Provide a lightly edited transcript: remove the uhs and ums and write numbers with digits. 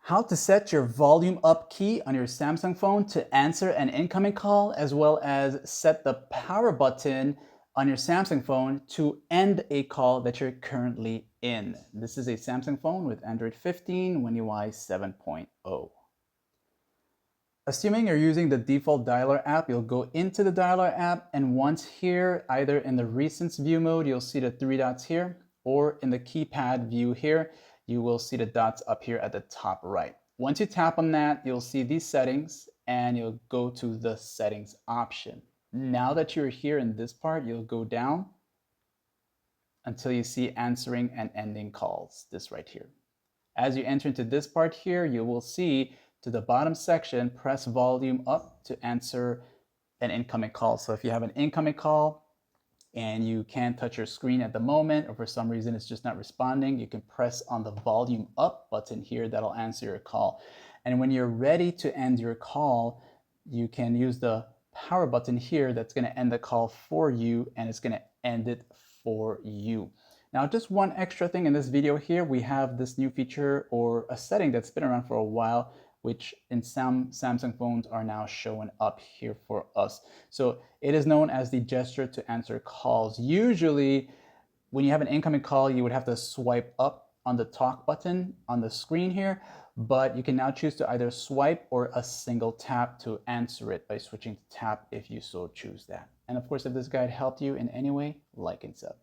How to set your volume up key on your Samsung phone to answer an incoming call, as well as set the power button on your Samsung phone to end a call that you're currently in. This is a Samsung phone with Android 15, One UI 7.0. Assuming you're using the default dialer app, you'll go into the dialer app, and once here, either in the recents view mode, you'll see the three dots here, or in the keypad view here, you will see the dots up here at the top right. Once you tap on that, you'll see these settings, and you'll go to the settings option. Now that you're here in this part, you'll go down until you see answering and ending calls, this right here. As you enter into this part here, you will see to the bottom section, press volume up to answer an incoming call. So if you have an incoming call and you can't touch your screen at the moment, or for some reason it's just not responding, you can press on the volume up button here that'll answer your call. And when you're ready to end your call, you can use the power button here that's going to end the call for you, and it's going to end it for you. Now, just one extra thing in this video here, we have this new feature or a setting that's been around for a while, which in some Samsung phones are now showing up here for us. So it is known as the gesture to answer calls. Usually, when you have an incoming call, you would have to swipe up on the talk button on the screen here, but you can now choose to either swipe or a single tap to answer it by switching to tap if you so choose that. And of course, if this guide helped you in any way, like and sub.